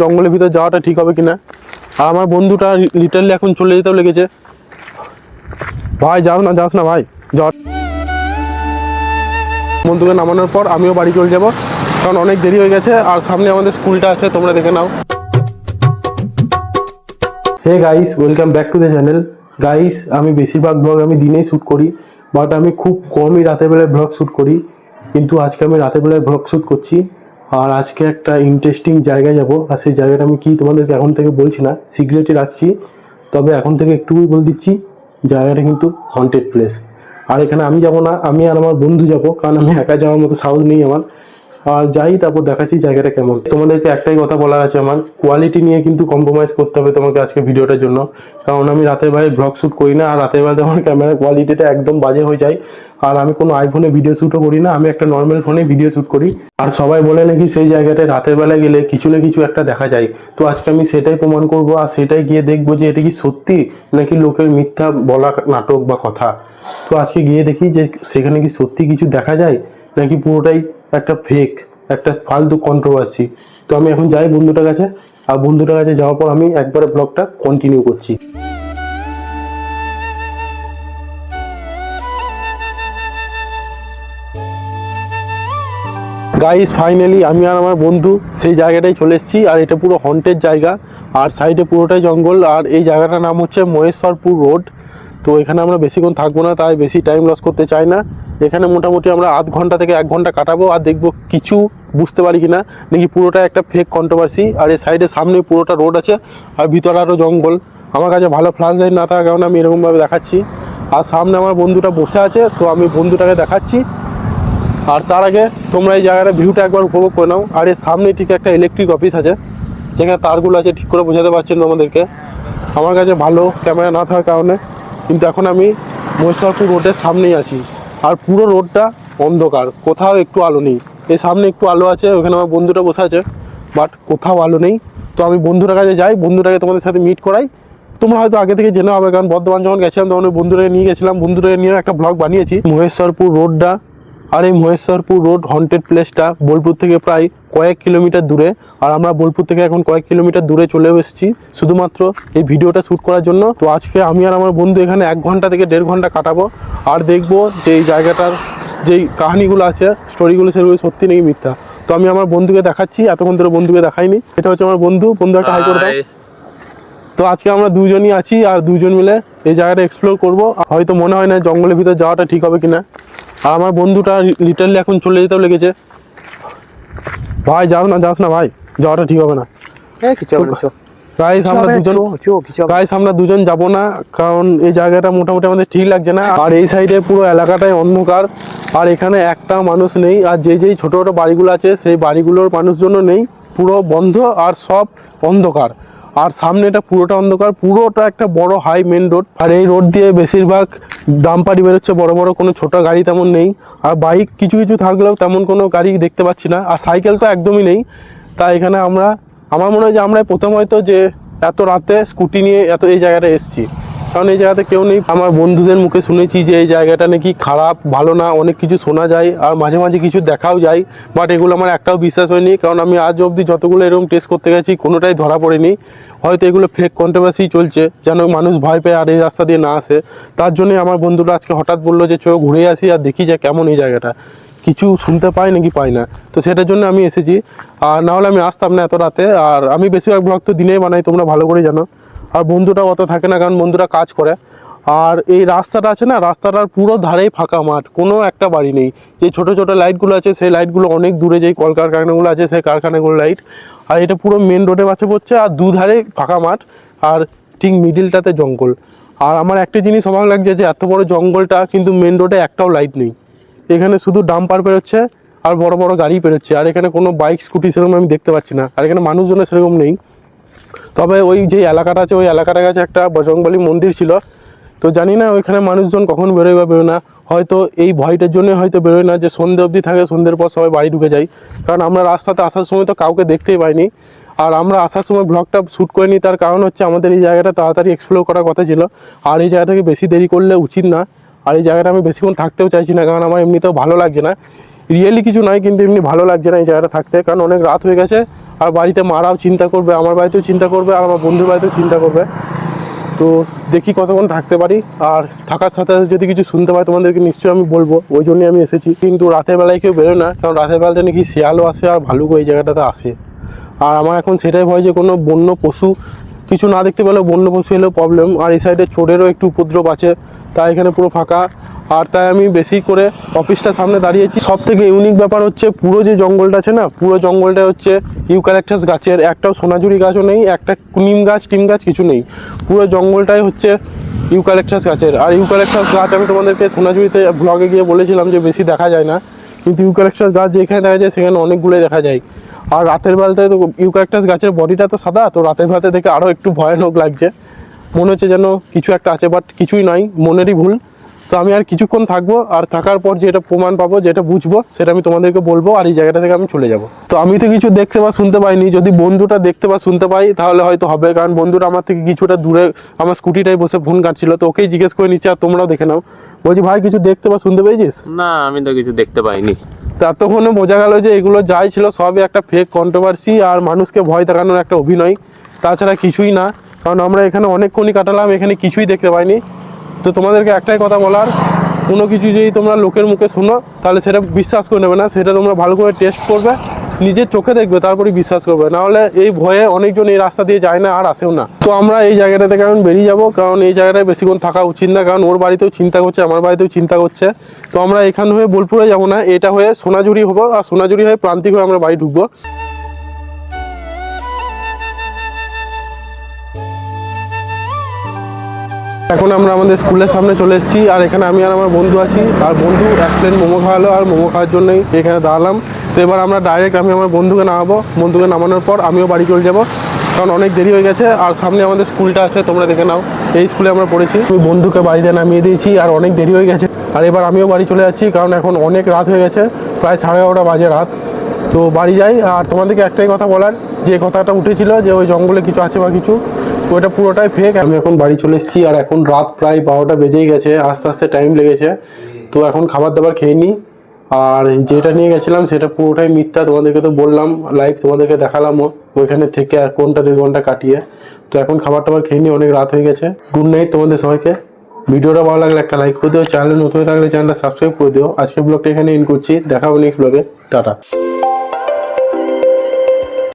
জঙ্গলের ভিতর যাওয়াটা ঠিক হবে কিনা। আর আমার বন্ধুটা লিটারলি এখন চলে যেতেও লেগেছে। ভাই যাস না ভাই, যাওয়ার বন্ধুকে নামানোর পর আমিও বাড়ি চলে যাব, কারণ অনেক দেরি হয়ে গেছে। আর সামনে আমাদের স্কুলটা আছে, তোমরা দেখে নাও। Hey guys, welcome back to the channel. Guys, আমি বেশিরভাগ ব্লগ আমি দিনেই শ্যুট করি, বাট আমি খুব কমই রাতের বেলায় ব্লগ শ্যুট করি। কিন্তু আজকে আমি রাতের বেলায় ব্লগ শ্যুট করছি। আর আজকে একটা ইন্টারেস্টিং জায়গায় যাব, আর সেই জায়গাটা আমি কি তোমাদেরকে এখন থেকে বলছি না, সিক্রেটই রাখছি। তবে এখন থেকে একটুই বলে দিচ্ছি, জায়গাটা কিন্তু হন্টেড প্লেস। আর এখানে আমি যাব না, আমি আর আমার বন্ধু যাব, কারণ আমি একা যাওয়ার মতো সাহস নেই আমার। আর যাই, তারপর দেখাচ্ছি জায়গাটা কেমন। তোমাদেরকে একটাই কথা বলার আছে, আমার কোয়ালিটি নিয়ে কিন্তু কম্প্রোমাইজ করতে হবে তোমাকে আজকে ভিডিওটার জন্য। কারণ আমি রাতের বেলায় ব্লগ শ্যুট করি না, আর রাতের বেলায় আমার ক্যামেরার কোয়ালিটিটা একদম বাজে হয়ে যায়। আর আমি কোনো আইফোনে ভিডিও শ্যুটও করি না, আমি একটা নর্মাল ফোনে ভিডিও শ্যুট করি। আর সবাই বলে নাকি সেই জায়গাটায় রাতের বেলায় গেলে কিছু না কিছু একটা দেখা যায়। তো আজকে আমি সেটাই প্রমাণ করব, আর সেটাই গিয়ে দেখবো যে এটা কি সত্যি নাকি লোকের মিথ্যা বলা নাটক বা কথা। তো আজকে গিয়ে দেখি যে সেখানে কি সত্যি কিছু দেখা যায় নাকি পুরোটাই একটা ফেক, একটা ফালতু কন্ট্রোভার্সি। তো আমি এখন যাই বন্ধুটার কাছে, আর বন্ধুটার কাছে যাওয়ার পর আমি একবারে ব্লগটা কন্টিনিউ করছি। গাইস, ফাইনালি আমি আর আমার বন্ধু সেই জায়গাটায় চলে এসেছি। আর এটা পুরো হন্টেড জায়গা, আর সাইডে পুরোটাই জঙ্গল। আর এই জায়গাটার নাম হচ্ছে মহেশ্বরপুর রোড। তো এখানে আমরা বেশিক্ষণ থাকবো না, তাই বেশি টাইম লস করতে চাই না। এখানে মোটামুটি আমরা আধ ঘন্টা থেকে 1 ঘন্টা কাটাবো, আর দেখবো কিছু বুঝতে পারি কিনা নাকি পুরোটা একটা ফেক কন্ট্রোভার্সি। আর এই সাইডে সামনে পুরোটা রোড আছে, আর ভিতরে আরও জঙ্গল। আমার কাছে ভালো ফ্ল্যাশ লাইট না থাকার কারণে আমি এরকমভাবে দেখাচ্ছি। আর সামনে আমার বন্ধুটা বসে আছে, তো আমি বন্ধুটাকে দেখাচ্ছি। আর তার আগে তোমরা এই জায়গাটা ভিউটা একবার উপভোগ করে নাও। আর এর সামনে ঠিক একটা ইলেকট্রিক অফিস আছে, যেখানে তারগুলো আছে, ঠিক করে বোঝাতে পারছেন তোমাদেরকে। আমার কাছে ভালো ক্যামেরা না থাকার কারণে কিন্তু এখন আমি মহেশ্বরপুর রোডের সামনেই আছি। আর পুরো রোডটা অন্ধকার, কোথাও একটু আলো নেই। এই সামনে একটু আলো আছে, ওখানে আমার বন্ধুটা বসে আছে, বাট কোথাও আলো নেই। তো আমি বন্ধুটার কাছে যাই, বন্ধুটাকে তোমাদের সাথে মিট করাই। তোমরা হয়তো আগে থেকে জেনে হবে, কারণ বর্ধমান যখন গেছিলাম তখন ওই বন্ধুটাকে নিয়ে গেছিলাম, বন্ধুটাকে নিয়ে একটা ব্লগ বানিয়েছি মহেশ্বরপুর রোডটা। আর এই মহেশ্বরপুর রোড হন্টেড প্লেসটা বোলপুর থেকে প্রায় কয়েক কিলোমিটার দূরে। আর আমরা বোলপুর থেকে এখন কয়েক কিলোমিটার দূরে চলে এসেছি শুধুমাত্র এই ভিডিওটা শ্যুট করার জন্য। তো আজকে আমি আর আমার বন্ধু এখানে 1 ঘন্টা থেকে 1.5 ঘন্টা কাটাবো, আর দেখবো যে এই জায়গাটার যেই কাহিনিগুলো আছে, স্টোরিগুলো, সেগুলো সত্যি নাকি মিথ্যা। তো আমি আমার বন্ধুকে দেখাচ্ছি, এতক্ষণ ধরে বন্ধুকে দেখাইনি। এটা হচ্ছে আমার বন্ধু একটা হাই করে দাও। তো আজকে আমরা দুজনই আছি, আর দুজন মিলে এই জায়গাটা এক্সপ্লোর করবো। হয়তো মনে হয় না জঙ্গলের ভিতর যাওয়াটা ঠিক হবে কিনা। আর আমার বন্ধুটা লিটারলি এখন চলে যেতেও লেগেছে। ভাই যাস না ভাই, যাওয়াটা ঠিক হবে না। গাইস, আমরা দুজন যাবো না, কারণ এই জায়গাটা মোটামুটি আমাদের ঠিক লাগছে না। আর এই সাইডে পুরো এলাকাটাই অন্ধকার, আর এখানে একটা মানুষ নেই। আর যেই ছোট ছোট বাড়িগুলো আছে, সেই বাড়িগুলোর মানুষজনও নেই, পুরো বন্ধ আর সব অন্ধকার। আর সামনে এটা পুরোটা অন্ধকার, পুরোটা একটা বড় হাই মেন রোড। আর এই রোড দিয়ে বেশিরভাগ ডাম্পারি বেরোচ্ছে, বড় বড় কোনো ছোট গাড়ি তেমন নেই। আর বাইক কিছু কিছু থাকলেও তেমন কোনো গাড়ি দেখতে পাচ্ছি না। আর সাইকেল তো একদমই নেই। তাই এখানে আমার মনে হয় যে আমরা প্রথম হয়তো যে এত রাতে স্কুটি নিয়ে এই জায়গাটা এসেছি, কারণ এই জায়গাতে কেউ নেই। আমার বন্ধুদের মুখে শুনেছি যে এই জায়গাটা নাকি খারাপ, ভালো না, অনেক কিছু শোনা যায়, আর মাঝে মাঝে কিছু দেখাও যায়। বাট এগুলো আমার একটাও বিশ্বাস হয়নি, কারণ আমি আজ অবধি যতগুলো এরকম টেস্ট করতে গেছি কোনোটাই ধরা পড়েনি। হয়তো এগুলো ফেক কন্ট্রোভার্সি চলছে, যেন মানুষ ভয় পেয়ে আর এই রাস্তা দিয়ে না আসে। তার জন্যই আমার বন্ধুরা আজকে হঠাৎ বললো যে চলো ঘুরে আসি আর দেখি যে কেমন এই জায়গাটা, কিছু শুনতে পাই নাকি পাই না। তো সেটার জন্য আমি এসেছি, আর নাহলে আমি আসতাম না এত রাতে। আর আমি বেশিরভাগ ব্লগ তো দিনেই বানাই, তোমরা ভালো করে জানো। আর বন্ধুটা অত থাকে না, কারণ বন্ধুরা কাজ করে। আর এই রাস্তাটা আছে না, রাস্তাটার পুরো ধারেই ফাঁকা মাঠ, কোনো একটা বাড়ি নেই। যে ছোট ছোট লাইটগুলো আছে, সেই লাইটগুলো অনেক দূরে, যেই কলকারখানাগুলো আছে সেই কারখানাগুলো লাইট। আর এটা পুরো মেন রোডে বাঁচে পড়ছে, আর দুধারে ফাঁকা মাঠ, আর ঠিক মিডিলটাতে জঙ্গল। আর আমার একটা জিনিস অবাক লাগছে যে এত বড় জঙ্গলটা, কিন্তু মেন রোডে একটাও লাইট নেই। এখানে শুধু ডাম্পার বেরোচ্ছে আর বড় বড় গাড়ি বেরোচ্ছে, আর এখানে কোনো বাইক স্কুটি সেরকম আমি দেখতে পাচ্ছি না। আর এখানে মানুষজনের সেরকম নেই। তবে ওই যে এলাকাটা আছে, ওই এলাকাটার কাছে একটা বজরংবলী মন্দির ছিল। তো জানি না ওইখানে মানুষজন কখন বেরোয় বা বেরোয় না। হয়তো এই ভয়টার জন্য হয়তো বেরোয় না, যে সন্ধ্যে অবধি থাকে, সন্ধ্যের পর সবাই বাড়ি ঢুকে যায়। কারণ আমরা রাস্তাতে আসার সময় তো কাউকে দেখতেই পাইনি। আর আমরা আসার সময় ব্লগটা শ্যুট করে নিই, তার কারণ হচ্ছে আমাদের এই জায়গাটা তাড়াতাড়ি এক্সপ্লোর করার কথা ছিল। আর এই জায়গাটাকে বেশি দেরি করলে উচিত না। আর এই জায়গাটা আমি বেশিক্ষণ থাকতেও চাইছি না, কারণ আমার এমনিতেও ভালো লাগছে না। রিয়েলি কিছু নয়, কিন্তু এমনি ভালো লাগছে না এই জায়গাটা থাকতে, কারণ অনেক রাত হয়ে গেছে। আর বাড়িতে মারাও চিন্তা করবে, আমার বাড়িতেও চিন্তা করবে, আর আমার বন্ধুর বাড়িতেও চিন্তা করবে। তো দেখি কতক্ষণ থাকতে পারি, আর থাকার সাথে সাথে যদি কিছু শুনতে পাই তোমাদেরকে নিশ্চয়ই আমি বলবো, ওই জন্যই আমি এসেছি। কিন্তু রাতের বেলায় কেউ বেরোয় না, কারণ রাতের বেলাতে নাকি শিয়ালও আসে আর ভালুকও এই জায়গাটাতে আসে। আর আমার এখন সেটাই ভয় যে কোনো বন্য পশু কিছু না দেখতে পেলেও বন্য পশু এলেও প্রবলেম। আর এই সাইডে চোরেরও একটু উপদ্রব আছে, তাই এখানে পুরো ফাঁকা। আর তাই আমি বেশি করে অফিসটার সামনে দাঁড়িয়েছি। সব থেকে ইউনিক ব্যাপার হচ্ছে পুরো যে জঙ্গলটা আছে না, পুরো জঙ্গলটা হচ্ছে ইউক্যালিপটাস গাছের, একটাও সোনাঝুরি গাছও নেই, একটা নিম গাছ কিছু নেই। পুরো জঙ্গলটাই হচ্ছে ইউক্যালিপটাস গাছের। আর ইউক্যালিপটাস গাছ আমি তোমাদেরকে সোনাঝুরিতে ব্লগে গিয়ে বলেছিলাম যে বেশি দেখা যায় না, কিন্তু ইউক্যালিপটাস গাছ যেখানে দেখা যায় সেখানে অনেকগুলোই দেখা যায়। আর রাতের বেলাতে তো ইউক্যালিপটাস গাছের বডিটা তো সাদা, তো রাতের বেলাতে দেখে আরও একটু ভয়ানক লাগছে, মনে হচ্ছে যেন কিছু একটা আছে, বাট কিছুই নয়, মনেরই ভুল। তো আমি আর কিছুক্ষণ থাকবো, আর থাকার পর যেটা প্রমাণ পাবো, যেটা বুঝবো, সেটা আমি তোমাদেরকে বলবো, আর এই জায়গাটা থেকে আমি চলে যাব। তো আমি তো কিছু দেখতে বা শুনতে পাইনি, যদি বন্ধুটা দেখতে বা শুনতে পাই তাহলে হয়তো হবে, কারণ বন্ধুটা আমার থেকে কিছুটা দূরে আমার স্কুটিটাই বসে ফোন কাটছিল, তো ওকেই জিজ্ঞেস করে নিচ্ছে। আর তোমরাও দেখে নাও। বলছি ভাই, কিছু দেখতে বা শুনতে পেয়েছিস? না, আমি তো কিছু দেখতে পাইনি। ততক্ষণে বোঝা গেল যে এগুলো যাই ছিল সবই একটা ফেক কন্ট্রোভার্সি আর মানুষকে ভয় দেখানোর একটা অভিনয়, তাছাড়া কিছুই না। কারণ আমরা এখানে অনেকক্ষণই কাটালাম, এখানে কিছুই দেখতে পাইনি। তো তোমাদেরকে একটাই কথা বলার, কোনো কিছু যদি তোমরা লোকের মুখে শোনো তাহলে সেটা বিশ্বাস করে নেবে না, সেটা তোমরা ভালো করে টেস্ট করবে, নিজের চোখে দেখবে, তারপরে বিশ্বাস করবে। নাহলে এই ভয়ে অনেকজন এই রাস্তা দিয়ে যায় না আর আসেও না। তো আমরা এই জায়গাটা থেকে এখন বেরিয়ে যাবো, কারণ এই জায়গাটায় বেশিক্ষণ থাকা উচিত না, কারণ ওর বাড়িতেও চিন্তা করছে, আমার বাড়িতেও চিন্তা করছে। তো আমরা এখান হয়ে বোলপুরে যাবো না, এটা হয়ে সোনাঝুরি হবো, আর সোনাঝুরি হয়ে প্রান্তিক হয়ে আমরা বাড়ি ঢুকবো। এখন আমরা আমাদের স্কুলের সামনে চলে এসেছি, আর এখানে আমি আর আমার বন্ধু আছি। আর বন্ধু এক প্লেট মোমো খাওয়ালো, আর মোমো খাওয়ার জন্যই এখানে দাঁড়ালাম। তো এবার আমরা ডাইরেক্ট আমি আমার বন্ধুকে নামাবো, বন্ধুকে নামানোর পর আমিও বাড়ি চলে যাব, কারণ অনেক দেরি হয়ে গেছে। আর সামনে আমাদের স্কুলটা আছে, তোমরা দেখে নাও, এই স্কুলে আমরা পড়েছি। আমি বন্ধুকে বাড়িতে নামিয়ে দিয়েছি, আর অনেক দেরি হয়ে গেছে। আর এবার আমিও বাড়ি চলে যাচ্ছি, কারণ এখন অনেক রাত হয়ে গেছে, প্রায় 11:30 বাজে রাত। তো বাড়ি যাই। আর তোমাদেরকে একটাই কথা বলার, যে কথাটা উঠেছিল যে ওই জঙ্গলে কিছু আছে বা কিছু, তো ওটা পুরোটাই ফেক। আমি এখন বাড়ি চলে এসেছি, আর এখন রাত প্রায় 12টা বেজেই গেছে, আস্তে আস্তে টাইম লেগেছে। তো এখন খাবার দাবার খেয়ে নিই। আর যেটা নিয়ে গেছিলাম সেটা পুরোটাই মিথ্যা, তোমাদেরকে তো বললাম, লাইভ তোমাদেরকে দেখালামও ওইখানে থেকে, আর কোনটা 2 ঘন্টা কাটিয়ে। তো এখন খাবার টাবার খেয়ে নিই, অনেক রাত হয়ে গেছে। গুড নাইট তোমাদের সবাইকে। ভিডিওটা ভালো লাগলে একটা লাইক করে দিও, চ্যানেলে নতুন থাকলে চ্যানেলটা সাবস্ক্রাইব করে দিও। আজকে ব্লগটা এখানে এন্ড করছি, দেখা হবে নেক্সট ব্লগে। টাটা।